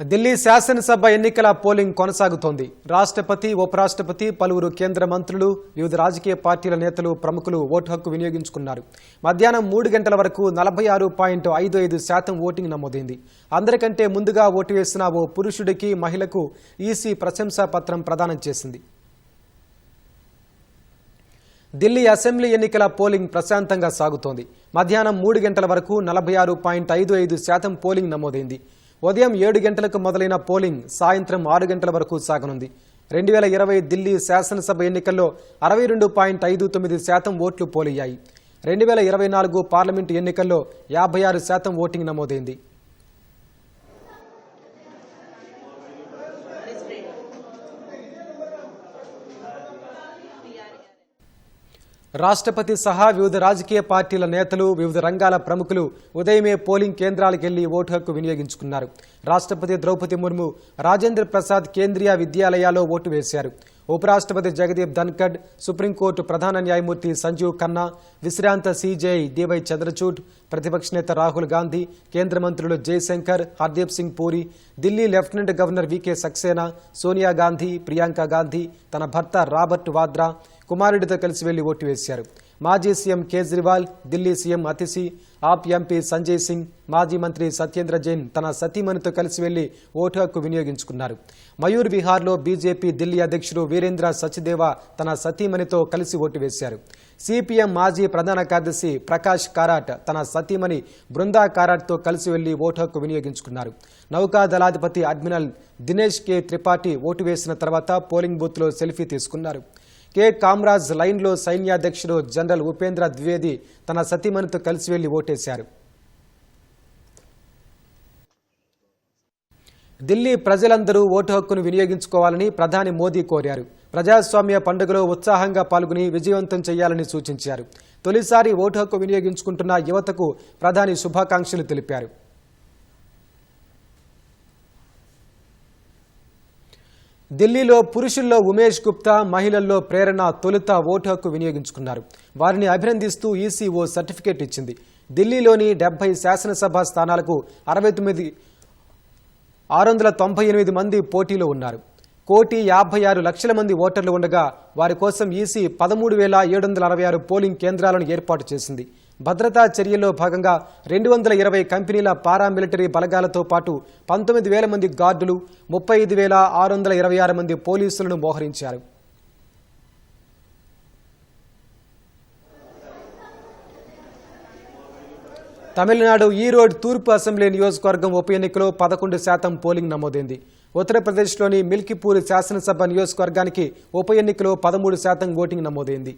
ఢిల్లీ శాసనసభ ఎన్నికల పోలింగ్ కొనసాగుతోంది. రాష్ట్రపతి, ఉపరాష్ట్రపతి, పలువురు కేంద్ర మంత్రులు, వివిధ రాజకీయ పార్టీల నేతలు, ప్రముఖులు ఓటు హక్కు వినియోగించుకున్నారు. మధ్యాహ్నం 3 గంటల వరకు 46.55% ఓటింగ్ నమోదైంది. అందరికంటే ముందుగా ఓటు వేసిన ఓ పురుషుడికి, మహిళకు ఈసీ ప్రశంసా పత్రం ప్రదానం చేసింది. ఢిల్లీ అసెంబ్లీ ఎన్నికల పోలింగ్ ప్రశాంతంగా సాగుతోంది. మధ్యాహ్నం 3 గంటల వరకు 46.55% పోలింగ్ నమోదైంది. ఉదయం 7 గంటలకు మొదలైన పోలింగ్ సాయంత్రం 6 గంటల వరకు సాగనుంది. 2020 ఢిల్లీ శాసనసభ ఎన్నికల్లో 62.59% ఓట్లు పోలయ్యాయి. 2024 పార్లమెంటు ఎన్నికల్లో 56% ఓటింగ్ నమోదైంది. రాష్ట్రపతి సహా వివిధ రాజకీయ పార్టీల నేతలు, వివిధ రంగాల ప్రముఖులు ఉదయమే పోలింగ్ కేంద్రాలకు వెళ్లి ఓటు హక్కు వినియోగించుకున్నారు. రాష్ట్రపతి ద్రౌపది ముర్ము రాజేంద్ర ప్రసాద్ కేంద్రీయ విద్యాలయాల్లో ఓటు వేశారు. ఉపరాష్ట్రపతి జగదీప్ ధన్కడ్, సుప్రీంకోర్టు ప్రధాన న్యాయమూర్తి సంజీవ్ ఖన్నా, విశ్రాంత సీజేఐ డివై చంద్రచూడ్, ప్రతిపక్ష నేత రాహుల్ గాంధీ, కేంద్ర మంత్రులు Jaishankar, Hardeep Singh Puri, Delhi lieutenant governor V K Saxena, Sonia Gandhi, Priyanka Gandhi, తన భర్త రాబర్ట్ వాద్రా కుమారుడితో కలిసి వెళ్లి ఓటు వేశారు. మాజీ సీఎం కేజ్రీవాల్, ఢిల్లీ సీఎం అతిశి, ఆప్ ఎంపీ సంజయ్ సింగ్, మాజీ మంత్రి సత్యేంద్ర జైన్ తన సతీమణితో కలిసి వెళ్లి ఓటు హక్కు వినియోగించుకున్నారు. మయూర్ విహార్లో బీజేపీ ఢిల్లీ అధ్యక్షుడు వీరేంద్ర సచ్దేవా తన సతీమణితో కలిసి ఓటు వేశారు. సిపిఎం మాజీ ప్రధాన కార్యదర్శి ప్రకాష్ కారాట్ తన సతీమణి బృందా కారాట్తో కలిసి వెళ్లి ఓటు హక్కు వినియోగించుకున్నారు. నౌకాదళాధిపతి అడ్మిరల్ దినేష్ కే త్రిపాఠి ఓటు వేసిన తర్వాత పోలింగ్ బూత్లో సెల్ఫీ తీసుకున్నారు. కే కామ్రాజ్ లైన్లో సైన్యాధ్యక్షుడు జనరల్ ఉపేంద్ర ద్వివేది తన సతీమణితో కలిసి వెళ్లి ఓటేశారు. ఢిల్లీ ప్రజలందరూ ఓటు హక్కును వినియోగించుకోవాలని ప్రధాని మోదీ కోరారు. ప్రజాస్వామ్య పండుగలో ఉత్సాహంగా పాల్గొని విజయవంతం చేయాలని సూచించారు. తొలిసారి ఓటు హక్కు వినియోగించుకుంటున్న యువతకు ప్రధాని శుభాకాంక్షలు తెలిపారు. ఢిల్లీలో పురుషుల్లో ఉమేష్ గుప్తా, మహిళల్లో ప్రేరణ తొలుత ఓటు హక్కు వినియోగించుకున్నారు. వారిని అభినందిస్తూ ఈసీ ఓ సర్టిఫికేట్ ఇచ్చింది. ఢిల్లీలోని 70 శాసనసభ స్థానాలకు 698 మంది పోటీలో ఉన్నారు. 1,56,00,000 మంది ఓటర్లు ఉండగా వారి కోసం ఈసీ 13,766 పోలింగ్ కేంద్రాలను ఏర్పాటు చేసింది. భద్రతా చర్యల్లో భాగంగా 220 కంపెనీల పారామిలిటరీ బలగాలతో పాటు 19,000 మంది గార్డులు, 35,626 మంది పోలీసులను మోహరించారు. తమిళనాడు ఈరోడ్ తూర్పు అసెంబ్లీ నియోజకవర్గం ఉప ఎన్నికలో 11% పోలింగ్ నమోదైంది. ఉత్తరప్రదేశ్లోని మిల్కీపూర్ శాసనసభ నియోజకవర్గానికి ఉప ఎన్నికలో 13% ఓటింగ్ నమోదైంది.